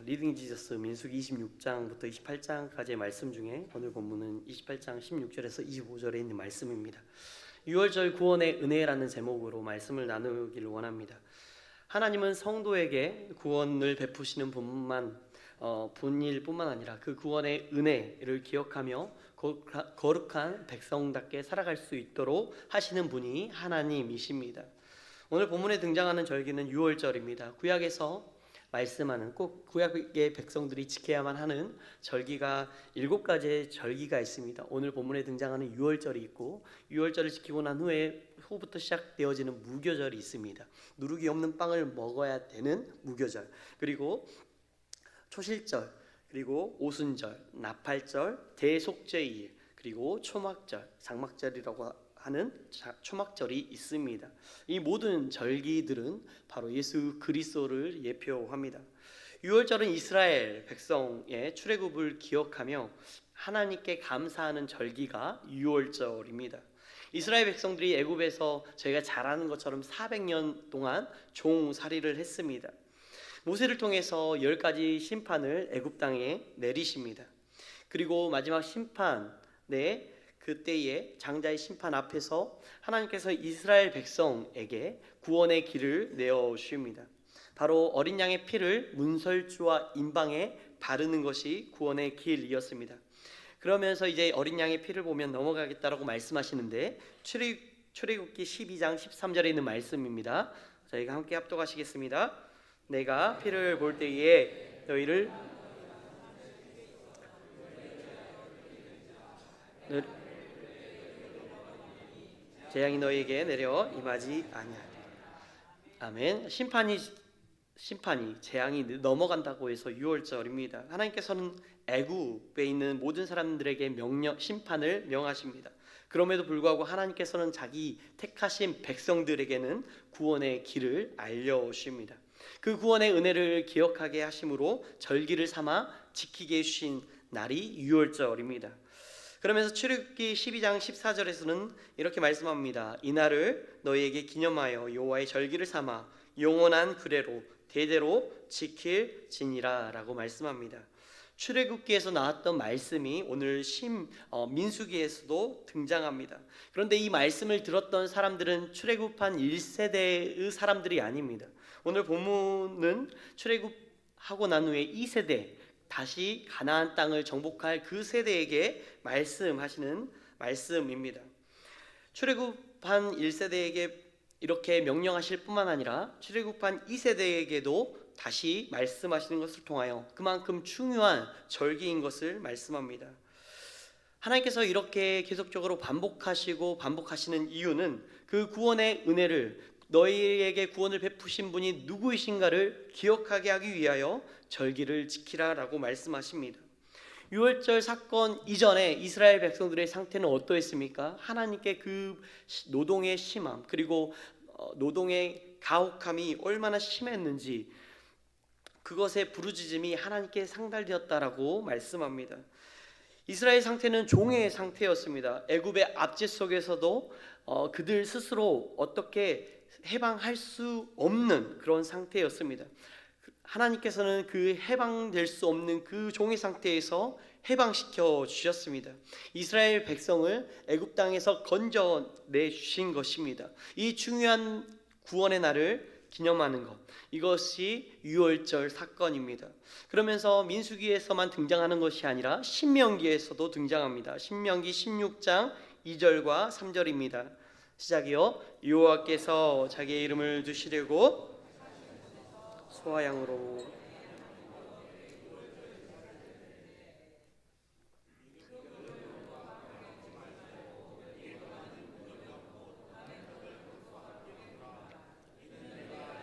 리딩 지저스 민수기 26장부터 28장까지의 말씀 중에 오늘 본문은 28장 16절에서 25절에 있는 말씀입니다. 6월절 구원의 은혜라는 제목으로 말씀을 나누기를 원합니다. 하나님은 성도에게 구원을 베푸시는 분일뿐만 아니라 그 구원의 은혜를 기억하며 거룩한 백성답게 살아갈 수 있도록 하시는 분이 하나님이십니다. 오늘 본문에 등장하는 절기는 6월절입니다. 구약에서 말씀하는 꼭 구약의 백성들이 지켜야만 하는 절기가 7가지의 절기가 있습니다. 오늘 본문에 등장하는 6월절이 있고 6월절을 지키고 난 후부터 시작되어지는 무교절이 있습니다. 누룩이 없는 빵을 먹어야 되는 무교절, 그리고 초실절, 그리고 오순절, 나팔절, 대속죄일, 그리고 초막절, 장막절이라고 하는 초막절이 있습니다. 이 모든 절기들은 바로 예수 그리스도를 예표합니다. 6월절은 이스라엘 백성의 출애굽을 기억하며 하나님께 감사하는 절기가 6월절입니다. 이스라엘 백성들이 애굽에서 저희가 잘 아는 것처럼 400년 동안 종살이를 했습니다. 모세를 통해서 10가지 심판을 애굽 땅에 내리십니다. 그리고 마지막 심판에 그때의 장자의 심판 앞에서 하나님께서 이스라엘 백성에게 구원의 길을 내어주십니다. 바로 어린 양의 피를 문설주와 임방에 바르는 것이 구원의 길이었습니다. 그러면서 이제 어린 양의 피를 보면 넘어가겠다라고 말씀하시는데 출애굽기 12장 13절에 있는 말씀입니다. 저희가 함께 합독하시겠습니다. 내가 피를 볼 때에 너희를 재앙이 너희에게 내려 임하지 아니하리라. 아멘. 심판이 재앙이 넘어간다고 해서 6월절입니다. 하나님께서는 애굽에 있는 모든 사람들에게 심판을 명하십니다. 그럼에도 불구하고 하나님께서는 자기 택하신 백성들에게는 구원의 길을 알려주십니다. 그 구원의 은혜를 기억하게 하심으로 절기를 삼아 지키게 해주신 날이 6월절입니다. 그러면서 출애굽기 12장 14절에서는 이렇게 말씀합니다. 이날을 너희에게 기념하여 여호와의 절기를 삼아 영원한 규례로 대대로 지킬지니라 라고 말씀합니다. 출애굽기에서 나왔던 말씀이 오늘 민수기에서도 등장합니다. 그런데 이 말씀을 들었던 사람들은 출애굽한 1세대의 사람들이 아닙니다. 오늘 본문은 출애굽하고 난 후에 2세대 다시 가나안 땅을 정복할 그 세대에게 말씀하시는 말씀입니다. 출애굽한 1세대에게 이렇게 명령하실 뿐만 아니라 출애굽한 2세대에게도 다시 말씀하시는 것을 통하여 그만큼 중요한 절기인 것을 말씀합니다. 하나님께서 이렇게 계속적으로 반복하시는 이유는 그 구원의 은혜를, 너희에게 구원을 베푸신 분이 누구이신가를 기억하게 하기 위하여 절기를 지키라라고 말씀하십니다. 6월절 사건 이전에 이스라엘 백성들의 상태는 어떠했습니까? 하나님께 그 노동의 심함, 그리고 노동의 가혹함이 얼마나 심했는지 그것의 부르짖음이 하나님께 상달되었다라고 말씀합니다. 이스라엘 상태는 종의 상태였습니다. 애굽의 압제 속에서도 그들 스스로 어떻게 해방할 수 없는 그런 상태였습니다. 하나님께서는 그 해방될 수 없는 그 종의 상태에서 해방시켜 주셨습니다. 이스라엘 백성을 애굽 땅에서 건져내 주신 것입니다. 이 중요한 구원의 날을 기념하는 것, 이것이 6월절 사건입니다. 그러면서 민수기에서만 등장하는 것이 아니라 신명기에서도 등장합니다. 신명기 16장 2절과 3절입니다. 시작이요. 여호와께서 자기의 이름을 두시려고 소와 양으로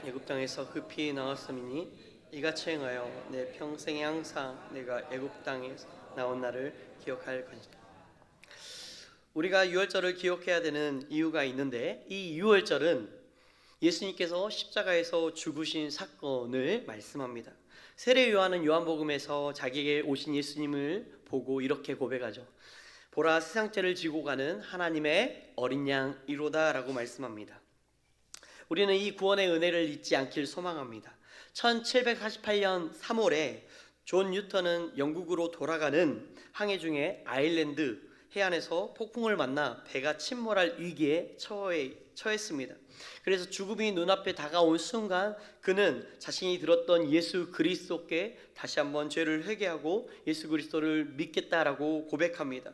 애굽 땅에서 급히 나왔음이니 이같이 행하여 내 평생에 항상 내가 애굽 땅에서 나온 날을 기억할 것이다. 우리가 6월절을 기억해야 되는 이유가 있는데, 이 6월절은 예수님께서 십자가에서 죽으신 사건을 말씀합니다. 세례 요한은 요한복음에서 자기에게 오신 예수님을 보고 이렇게 고백하죠. 보라, 세상죄를 지고 가는 하나님의 어린 양이로다 라고 말씀합니다. 우리는 이 구원의 은혜를 잊지 않길 소망합니다. 1748년 3월에 존 뉴턴은 영국으로 돌아가는 항해 중에 아일랜드 해안에서 폭풍을 만나 배가 침몰할 위기에 처했습니다. 그래서 죽음이 눈앞에 다가온 순간 그는 자신이 들었던 예수 그리스도께 다시 한번 죄를 회개하고 예수 그리스도를 믿겠다라고 고백합니다.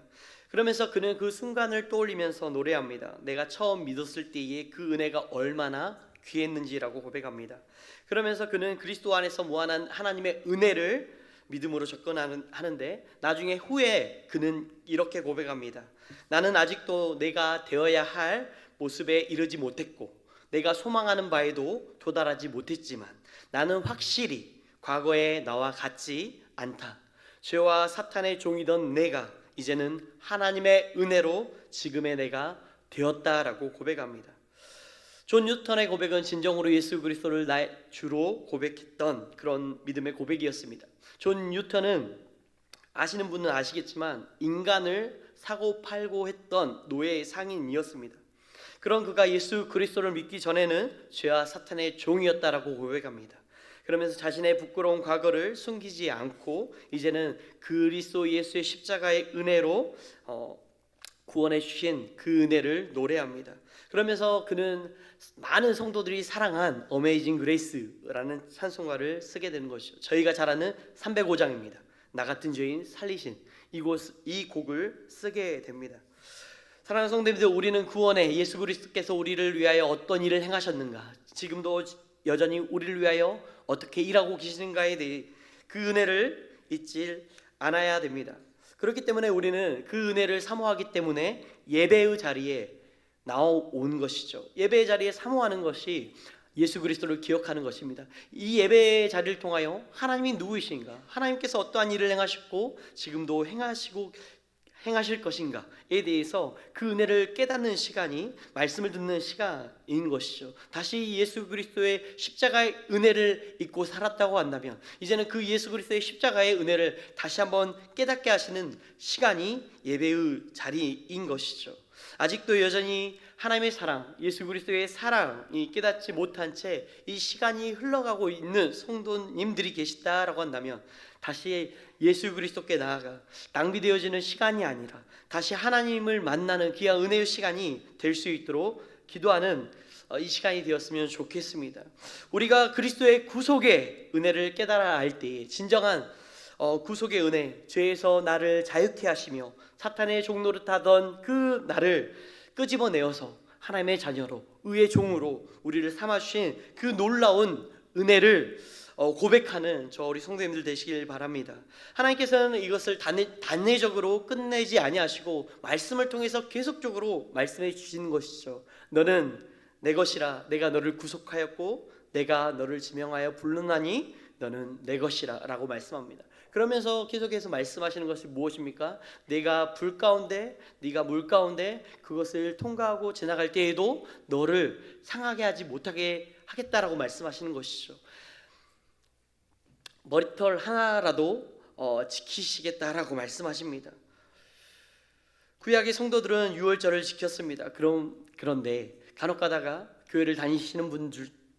그러면서 그는 그 순간을 떠올리면서 노래합니다. 내가 처음 믿었을 때의 그 은혜가 얼마나 귀했는지라고 고백합니다. 그러면서 그는 그리스도 안에서 무한한 하나님의 은혜를 믿음으로 접근하는데 나중에 후에 그는 이렇게 고백합니다. 나는 아직도 내가 되어야 할 모습에 이르지 못했고 내가 소망하는 바에도 도달하지 못했지만 나는 확실히 과거의 나와 같지 않다. 죄와 사탄의 종이던 내가 이제는 하나님의 은혜로 지금의 내가 되었다라고 고백합니다. 존 뉴턴의 고백은 진정으로 예수 그리스도를 나의 주로 고백했던 그런 믿음의 고백이었습니다. 존 뉴턴은 아시는 분은 아시겠지만 인간을 사고 팔고 했던 노예 상인이었습니다. 그런 그가 예수 그리스도를 믿기 전에는 죄와 사탄의 종이었다라고 고백합니다. 그러면서 자신의 부끄러운 과거를 숨기지 않고 이제는 그리스도 예수의 십자가의 은혜로 구원해 주신 그 은혜를 노래합니다. 그러면서 그는 많은 성도들이 사랑한 어메이징 그레이스라는 찬송가를 쓰게 되는 것이죠. 저희가 잘 아는 305장입니다. 나 같은 죄인 살리신 이 곡을 쓰게 됩니다. 사랑하는 성도님들, 우리는 구원에 예수 그리스도께서 우리를 위하여 어떤 일을 행하셨는가, 지금도 여전히 우리를 위하여 어떻게 일하고 계시는가에 대해 그 은혜를 잊지 않아야 됩니다. 그렇기 때문에 우리는 그 은혜를 사모하기 때문에 예배의 자리에 나온 것이죠. 예배의 자리에 사모하는 것이 예수 그리스도를 기억하는 것입니다. 이 예배의 자리를 통하여 하나님이 누구이신가, 하나님께서 어떠한 일을 행하셨고 지금도 행하실 것인가에 대해서 그 은혜를 깨닫는 시간이 말씀을 듣는 시간인 것이죠. 다시 예수 그리스도의 십자가의 은혜를 잊고 살았다고 한다면 이제는 그 예수 그리스도의 십자가의 은혜를 다시 한번 깨닫게 하시는 시간이 예배의 자리인 것이죠. 아직도 여전히 하나님의 사랑, 예수 그리스도의 사랑이 깨닫지 못한 채 이 시간이 흘러가고 있는 성도님들이 계시다라고 한다면 다시 예수 그리스도께 나아가 낭비되어지는 시간이 아니라 다시 하나님을 만나는 귀한 은혜의 시간이 될 수 있도록 기도하는 이 시간이 되었으면 좋겠습니다. 우리가 그리스도의 구속의 은혜를 깨달아 알 때에 진정한 구속의 은혜, 죄에서 나를 자유케 하시며 사탄의 종노릇하던 그 나를 끄집어내어서 하나님의 자녀로, 의의 종으로 우리를 삼아주신 그 놀라운 은혜를 고백하는 저 우리 성도님들 되시길 바랍니다. 하나님께서는 이것을 단회적으로 끝내지 아니하시고 말씀을 통해서 계속적으로 말씀해 주시는 것이죠. 너는 내 것이라, 내가 너를 구속하였고 내가 너를 지명하여 부르나니 너는 내 것이라 라고 말씀합니다. 그러면서 계속해서 말씀하시는 것이 무엇입니까? 내가 불 가운데, 네가 물 가운데 그것을 통과하고 지나갈 때에도 너를 상하게 하지 못하게 하겠다라고 말씀하시는 것이죠. 머리털 하나라도 지키시겠다라고 말씀하십니다. 구약의 성도들은 유월절을 지켰습니다. 그런데 간혹 가다가 교회를 다니시는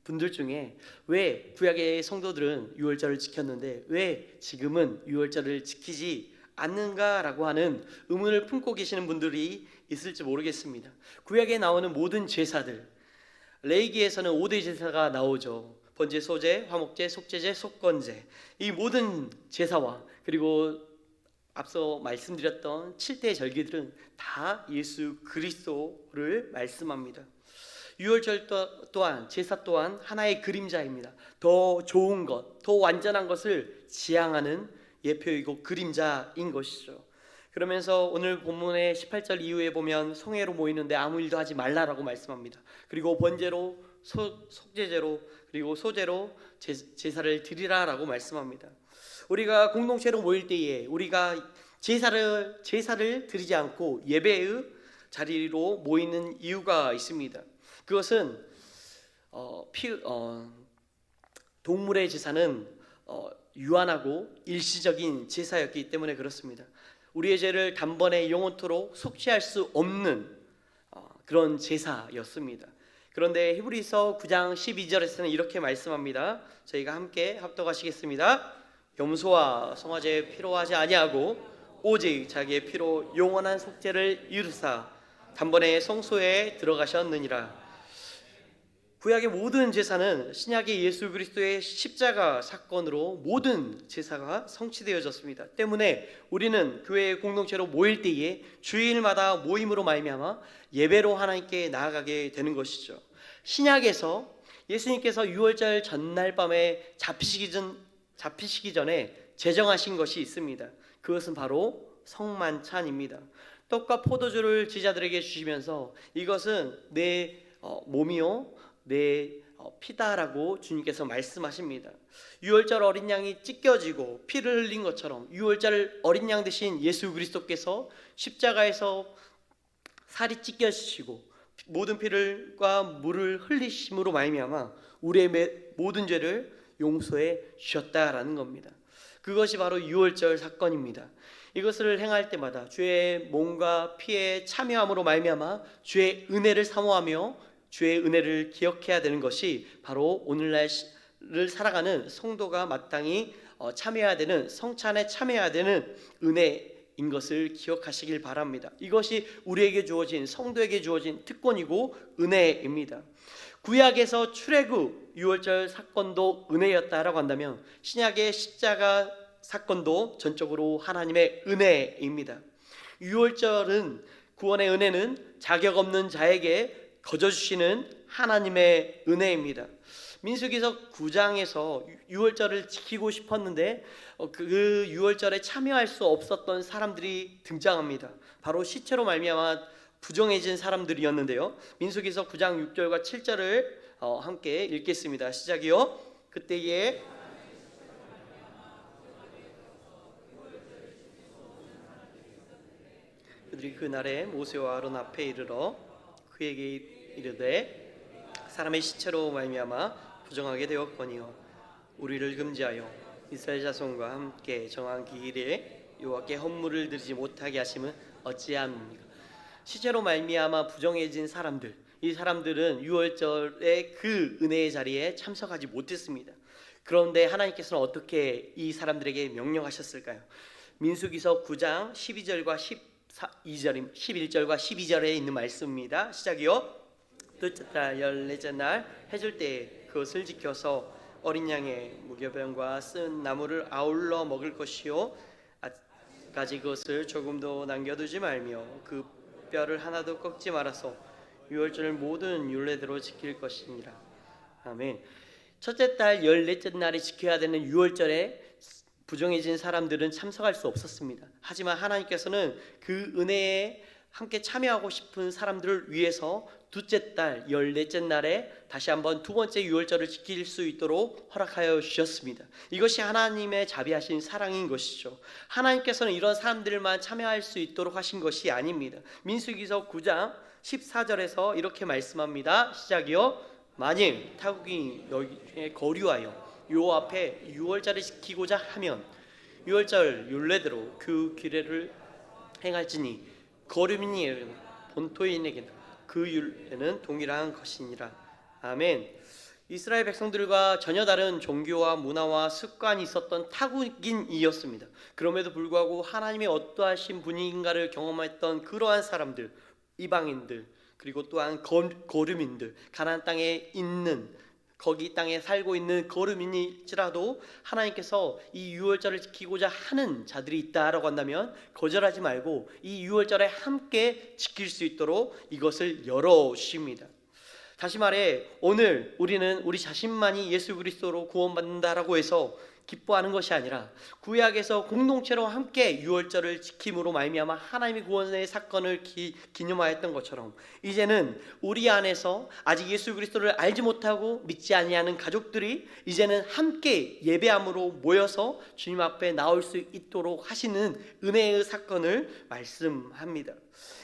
분들 중에 왜 구약의 성도들은 유월절을 지켰는데 왜 지금은 유월절을 지키지 않는가라고 하는 의문을 품고 계시는 분들이 있을지 모르겠습니다. 구약에 나오는 모든 제사들, 레위기에서는 5대 제사가 나오죠. 번제, 소제, 화목제, 속죄제, 속건제. 이 모든 제사와 그리고 앞서 말씀드렸던 7대 절기들은 다 예수 그리스도를 말씀합니다. 유월절 또한 제사 또한 하나의 그림자입니다. 더 좋은 것, 더 완전한 것을 지향하는 예표이고 그림자인 것이죠. 그러면서 오늘 본문의 18절 이후에 보면 성회로 모이는데 아무 일도 하지 말라라고 말씀합니다. 그리고 번제로, 속죄제로, 그리고 소제로 제사를 드리라라고 말씀합니다. 우리가 공동체로 모일 때에 우리가 제사를 드리지 않고 예배의 자리로 모이는 이유가 있습니다. 그것은 동물의 제사는 유한하고 일시적인 제사였기 때문에 그렇습니다. 우리의 죄를 단번에 영원토록 속죄할 수 없는 그런 제사였습니다. 그런데 히브리서 9장 12절에서는 이렇게 말씀합니다. 저희가 함께 합독하시겠습니다. 염소와 송아지의 피로 하지 아니하고 오직 자기의 피로 영원한 속죄를 이루사 단번에 성소에 들어가셨느니라. 구약의 모든 제사는 신약의 예수 그리스도의 십자가 사건으로 모든 제사가 성취되어졌습니다. 때문에 우리는 교회 공동체로 모일 때에 주일마다 모임으로 말미암아 예배로 하나님께 나아가게 되는 것이죠. 신약에서 예수님께서 유월절 전날 밤에 잡히시기 전에 제정하신 것이 있습니다. 그것은 바로 성만찬입니다. 떡과 포도주를 제자들에게 주시면서 이것은 내 몸이요 내 피다라고 주님께서 말씀하십니다. 유월절 어린 양이 찢겨지고 피를 흘린 것처럼 유월절 어린 양 대신 예수 그리스도께서 십자가에서 살이 찢겨지시고 모든 피를과 물을 흘리심으로 말미암아 우리의 모든 죄를 용서해 주셨다라는 겁니다. 그것이 바로 유월절 사건입니다. 이것을 행할 때마다 주의 몸과 피에 참여함으로 말미암아 주의 은혜를 사모하며 주의 은혜를 기억해야 되는 것이 바로 오늘날을 살아가는 성도가 마땅히 참여해야 되는 성찬에 참여해야 되는 은혜인 것을 기억하시길 바랍니다. 이것이 우리에게 주어진 성도에게 주어진 특권이고 은혜입니다. 구약에서 출애굽 유월절 사건도 은혜였다라고 한다면 신약의 십자가 사건도 전적으로 하나님의 은혜입니다. 유월절은 구원의 은혜는 자격 없는 자에게 거저주시는 하나님의 은혜입니다. 민수기서 9장에서 유월절을 지키고 싶었는데 그 유월절에 참여할 수 없었던 사람들이 등장합니다. 바로 시체로 말미암아 부정해진 사람들이었는데요. 민수기서 9장 6절과 7절을 함께 읽겠습니다. 시작이요. 그때에 그들이 그날에 모세와 아론 앞에 이르러 그에게 이르되 사람의 시체로 말미암아 부정하게 되었거니와 우리를 금지하여 이스라엘 자손과 함께 정한 기일에 여호와께 헌물을 드리지 못하게 하심은 어찌함입니까? 시체로 말미암아 부정해진 사람들, 이 사람들은 유월절의 그 은혜의 자리에 참석하지 못했습니다. 그런데 하나님께서는 어떻게 이 사람들에게 명령하셨을까요? 민수기서 9장 12절과 11절과 12절에 있는 말씀입니다. 시작이요. 둘째 달 14째 날 해질 때 그것을 지켜서 어린 양의 무교병과 쓴 나무를 아울러 먹을 것이요 아직까지 그것을 조금도 남겨두지 말며 그 뼈를 하나도 꺾지 말아서 유월절 모든 율례대로 지킬 것이니라. 아멘. 첫째 달 14째 날에 지켜야 되는 유월절에 부정해진 사람들은 참석할 수 없었습니다. 하지만 하나님께서는 그 은혜에 함께 참여하고 싶은 사람들을 위해서 둘째 달 14째 날에 다시 한번 두 번째 유월절을 지킬 수 있도록 허락하여 주셨습니다. 이것이 하나님의 자비하신 사랑인 것이죠. 하나님께서는 이런 사람들만 참여할 수 있도록 하신 것이 아닙니다. 민수기서 9장 14절에서 이렇게 말씀합니다. 시작이요. 만일 타국이 너희에 거류하여 요 앞에 유월절을 지키고자 하면 유월절 율례대로 그 규례를 행할지니 거류민이에게나 본토인에게나 그 율례는 동일한 것이니라. 아멘. 이스라엘 백성들과 전혀 다른 종교와 문화와 습관이 있었던 타국인이었습니다. 그럼에도 불구하고 하나님의 어떠하신 분인가를 경험했던 그러한 사람들, 이방인들, 그리고 또한 거류민들, 가나안 땅에 있는 거기 땅에 살고 있는 거류민일지라도 하나님께서 이 유월절을 지키고자 하는 자들이 있다라고 한다면 거절하지 말고 이 유월절에 함께 지킬 수 있도록 이것을 열어주십니다. 다시 말해 오늘 우리는 우리 자신만이 예수 그리스도로 구원받는다라고 해서 기뻐하는 것이 아니라 구약에서 공동체로 함께 유월절을 지킴으로 말미암아 하나님의 구원의 사건을 기념하였던 것처럼 이제는 우리 안에서 아직 예수 그리스도를 알지 못하고 믿지 아니하는 가족들이 이제는 함께 예배함으로 모여서 주님 앞에 나올 수 있도록 하시는 은혜의 사건을 말씀합니다.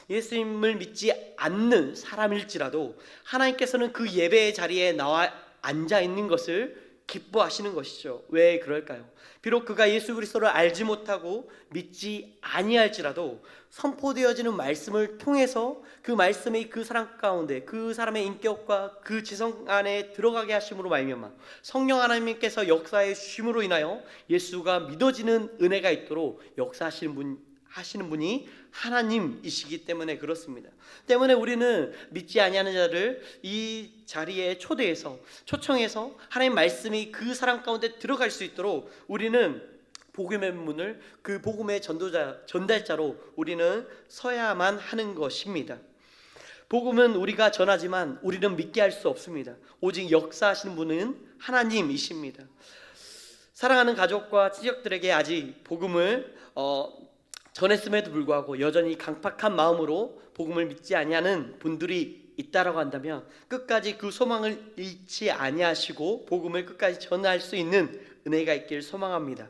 예수님을 믿지 않는 사람일지라도 하나님께서는 그 예배의 자리에 나와 앉아 있는 것을 기뻐하시는 것이죠. 왜 그럴까요? 비록 그가 예수 그리스도를 알지 못하고 믿지 아니할지라도 선포되어지는 말씀을 통해서 그 말씀이 그 사람 가운데 그 사람의 인격과 그 지성 안에 들어가게 하심으로 말미암아 성령 하나님께서 역사해 주심으로 인하여 예수가 믿어지는 은혜가 있도록 하시는 분이 하나님이시기 때문에 그렇습니다. 때문에 우리는 믿지 아니하는 자를 이 자리에 초청해서 하나님 말씀이 그 사람 가운데 들어갈 수 있도록 우리는 복음의 문을 그 복음의 전달자로 우리는 서야만 하는 것입니다. 복음은 우리가 전하지만 우리는 믿게 할 수 없습니다. 오직 역사하시는 분은 하나님이십니다. 사랑하는 가족과 친척들에게 아직 복음을 전했음에도 불구하고 여전히 강팍한 마음으로 복음을 믿지 아니하는 분들이 있다라고 한다면 끝까지 그 소망을 잃지 아니하시고 복음을 끝까지 전할 수 있는 은혜가 있길 소망합니다.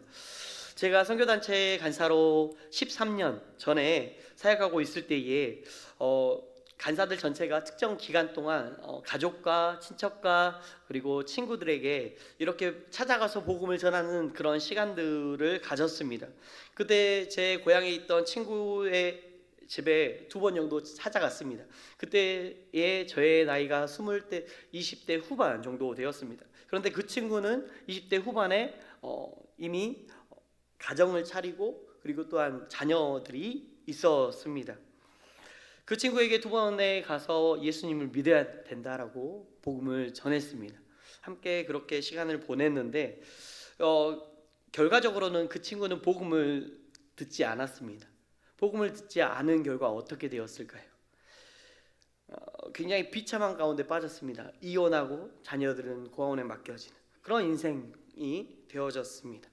제가 선교단체 간사로 13년 전에 사역하고 있을 때에 간사들 전체가 특정 기간 동안 가족과 친척과 그리고 친구들에게 이렇게 찾아가서 복음을 전하는 그런 시간들을 가졌습니다. 그때 제 고향에 있던 친구의 집에 2번 정도 찾아갔습니다. 그때에 저의 나이가 20대 후반 정도 되었습니다. 그런데 그 친구는 20대 후반에 이미 가정을 차리고 그리고 또한 자녀들이 있었습니다. 그 친구에게 2번에 가서 예수님을 믿어야 된다라고 복음을 전했습니다. 함께 그렇게 시간을 보냈는데 결과적으로는 그 친구는 복음을 듣지 않았습니다. 복음을 듣지 않은 결과 어떻게 되었을까요? 굉장히 비참한 가운데 빠졌습니다. 이혼하고 자녀들은 고아원에 맡겨지는 그런 인생이 되어졌습니다.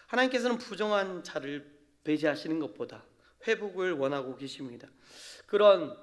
하나님께서는 부정한 자를 배제하시는 것보다 회복을 원하고 계십니다. 그런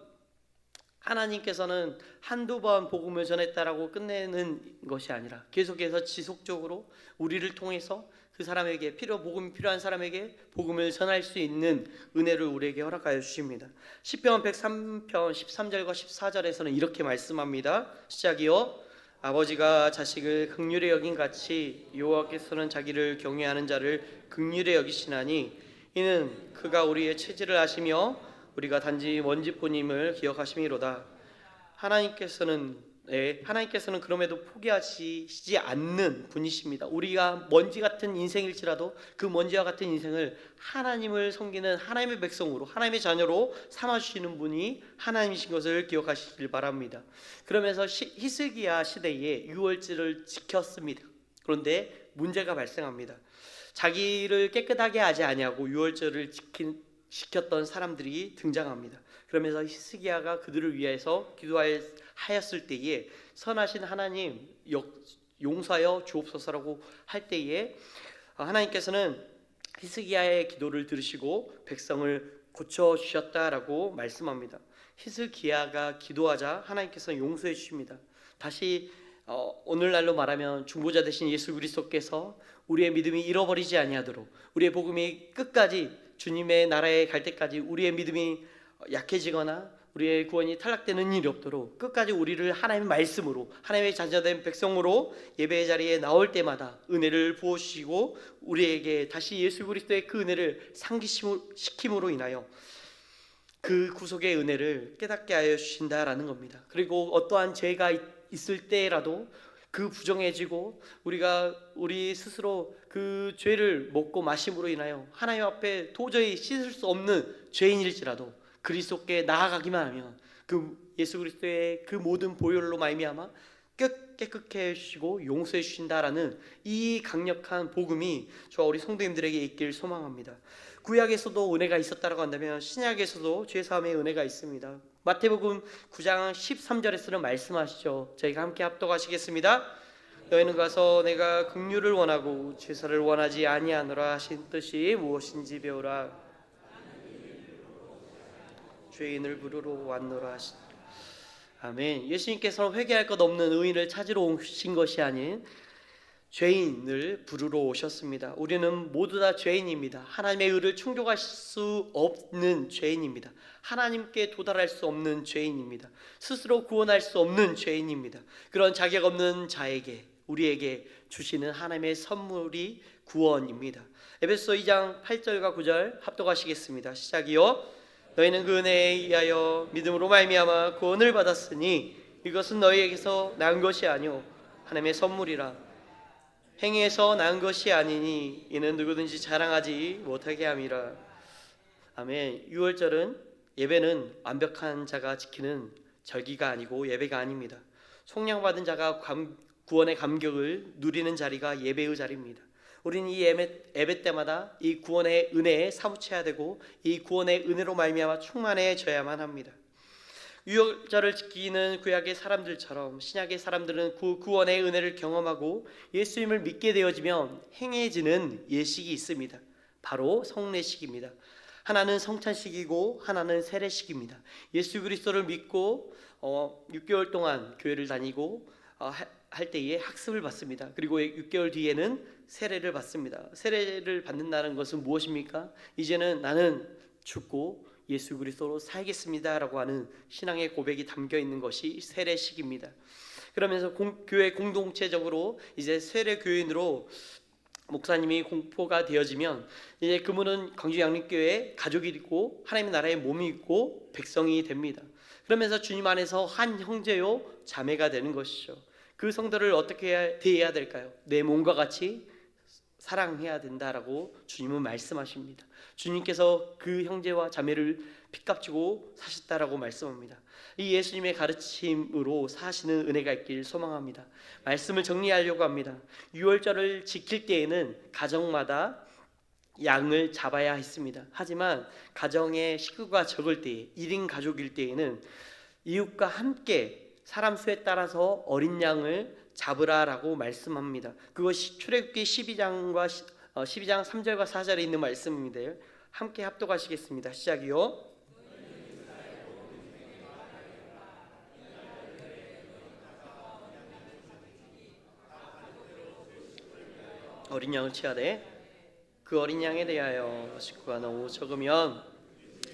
하나님께서는 한두 번 복음을 전했다라고 끝내는 것이 아니라 계속해서 지속적으로 우리를 통해서 그 사람에게 복음이 필요한 사람에게 복음을 전할 수 있는 은혜를 우리에게 허락하여 주십니다. 시편 103편 13절과 14절에서는 이렇게 말씀합니다. 시작이요. 아버지가 자식을 긍휼히 여긴 같이 여호와께서는 자기를 경외하는 자를 긍휼히 여기시나니 이는 그가 우리의 체질을 아시며 우리가 단지 먼지뿐임을 기억하심이로다. 하나님께서는 그럼에도 포기하시지 않는 분이십니다. 우리가 먼지 같은 인생일지라도 그 먼지와 같은 인생을 하나님을 섬기는 하나님의 백성으로 하나님의 자녀로 삼아주시는 분이 하나님이신 것을 기억하시길 바랍니다. 그러면서 히스기야 시대에 유월절을 지켰습니다. 그런데 문제가 발생합니다. 자기를 깨끗하게 하지 아니하고 유월절을 지켰던 사람들이 등장합니다. 그러면서 히스기야가 그들을 위해서 기도하였을 때에 선하신 하나님 용서하여 주옵소서라고 할 때에 하나님께서는 히스기야의 기도를 들으시고 백성을 고쳐주셨다라고 말씀합니다. 히스기야가 기도하자 하나님께서는 용서해 주십니다. 다시 오늘날로 말하면 중보자 되신 예수 그리스도께서 우리의 믿음이 잃어버리지 아니하도록 우리의 복음이 끝까지 주님의 나라에 갈 때까지 우리의 믿음이 약해지거나 우리의 구원이 탈락되는 일이 없도록 끝까지 우리를 하나님의 말씀으로 하나님의 자녀된 백성으로 예배의 자리에 나올 때마다 은혜를 부어주시고 우리에게 다시 예수 그리스도의 그 은혜를 상기시킴으로 인하여 그 구속의 은혜를 깨닫게 하여 주신다라는 겁니다. 그리고 어떠한 죄가 있을 때라도 그 부정해지고 우리 스스로 그 죄를 먹고 마심으로 인하여 하나님 앞에 도저히 씻을 수 없는 죄인일지라도 그리스도께 나아가기만 하면 그 예수 그리스도의 그 모든 보혈로 말미암아 깨끗게 해주시고 용서해 주신다라는 이 강력한 복음이 저와 우리 성도님들에게 있길 소망합니다. 구약에서도 은혜가 있었다고 한다면 신약에서도 죄사함의 은혜가 있습니다. 마태복음 9장 13절에서는 말씀하시죠. 저희가 함께 합독하시겠습니다. 너희는 가서 내가 긍휼을 원하고 제사를 원하지 아니하노라 하신 뜻이 무엇인지 배우라. 죄인을 부르러 왔노라 하신. 아멘. 예수님께서는 회개할 것 없는 의인을 찾으러 오신 것이 아닌 죄인을 부르러 오셨습니다. 우리는 모두 다 죄인입니다. 하나님의 의를 충족할 수 없는 죄인입니다. 하나님께 도달할 수 없는 죄인입니다. 스스로 구원할 수 없는 죄인입니다. 그런 자격 없는 자에게 우리에게 주시는 하나님의 선물이 구원입니다. 에베소 2장 8절과 9절 합독하시겠습니다. 시작이요. 너희는 그 은혜에 의하여 믿음으로 말미암아 구원을 받았으니 이것은 너희에게서 난 것이 아니요 하나님의 선물이라. 행위에서 난 것이 아니니 이는 누구든지 자랑하지 못하게 함이라. 아멘. 6월절은 예배는 완벽한 자가 지키는 절기가 아니고 예배가 아닙니다. 속량받은 자가 구원의 감격을 누리는 자리가 예배의 자리입니다. 우리는 이 예배 때마다 이 구원의 은혜에 사무쳐야 되고 이 구원의 은혜로 말미암아 충만해져야만 합니다. 유월절을 지키는 구약의 사람들처럼 신약의 사람들은 구원의 은혜를 경험하고 예수님을 믿게 되어지면 행해지는 예식이 있습니다. 바로 성례식입니다. 하나는 성찬식이고 하나는 세례식입니다. 예수 그리스도를 믿고 6개월 동안 교회를 다니고 할 때에 학습을 받습니다. 그리고 6개월 뒤에는 세례를 받습니다. 세례를 받는다는 것은 무엇입니까? 이제는 나는 죽고 예수 그리스도로 살겠습니다라고 하는 신앙의 고백이 담겨 있는 것이 세례식입니다. 그러면서 교회 공동체적으로 이제 세례 교인으로 목사님이 공포가 되어지면 이제 그분은 광주양림교회 가족이 있고 하나님의 나라의 몸이 있고 백성이 됩니다. 그러면서 주님 안에서 한 형제요 자매가 되는 것이죠. 그 성도를 어떻게 대해야 될까요? 내 몸과 같이 사랑해야 된다라고 주님은 말씀하십니다. 주님께서 그 형제와 자매를 핏값 주고 사셨다라고 말씀합니다. 이 예수님의 가르침으로 사시는 은혜가 있길 소망합니다. 말씀을 정리하려고 합니다. 유월절을 지킬 때에는 가정마다 양을 잡아야 했습니다. 하지만 가정의 식구가 적을 때에 1인 가족일 때에는 이웃과 함께 사람 수에 따라서 어린 양을 잡으라라고 말씀합니다. 그것이 출애굽기 12장 3절과 4절에 있는 말씀입니다. 함께 합독하시겠습니다. 시작이요. 어린 양을 치하되 그 어린 양에 대하여 식구가 너무 적으면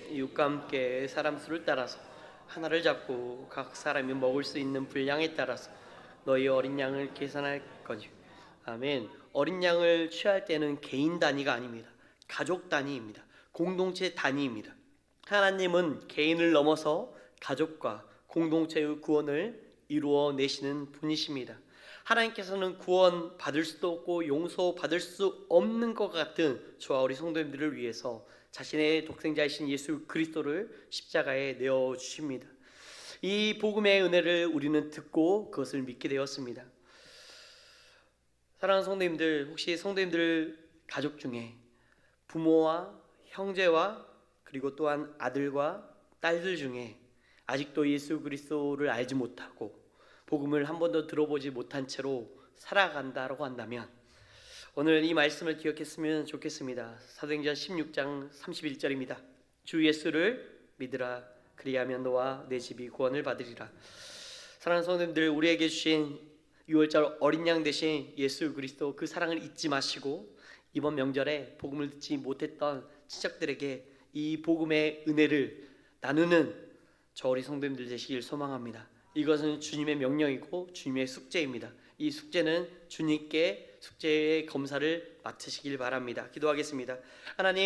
이웃과 함께 사람 수를 따라서 하나를 잡고 각 사람이 먹을 수 있는 분량에 따라서 너희 어린 양을 계산할 거니. 아멘. 어린 양을 취할 때는 개인 단위가 아닙니다. 가족 단위입니다. 공동체 단위입니다. 하나님은 개인을 넘어서 가족과 공동체의 구원을 이루어 내시는 분이십니다. 하나님께서는 구원 받을 수도 없고 용서 받을 수 없는 것 같은 저와 우리 성도님들을 위해서 자신의 독생자이신 예수 그리스도를 십자가에 내어 주십니다. 이 복음의 은혜를 우리는 듣고 그것을 믿게 되었습니다. 사랑하는 성도님들, 혹시 성도님들 가족 중에 부모와 형제와 그리고 또한 아들과 딸들 중에 아직도 예수 그리스도를 알지 못하고 복음을 한 번도 들어보지 못한 채로 살아간다고 한다면 오늘 이 말씀을 기억했으면 좋겠습니다. 사도행전 16장 31절입니다. 주 예수를 믿으라. 그리하면 너와 내 집이 구원을 받으리라. 사랑하는 성도님들, 우리에게 주신 6월절 어린 양 대신 예수 그리스도 그 사랑을 잊지 마시고 이번 명절에 복음을 듣지 못했던 친척들에게 이 복음의 은혜를 나누는 저 우리 성도님들 되시길 소망합니다. 이것은 주님의 명령이고 주님의 숙제입니다. 이 숙제는 주님께 숙제의 검사를 맡으시길 바랍니다. 기도하겠습니다. 하나님,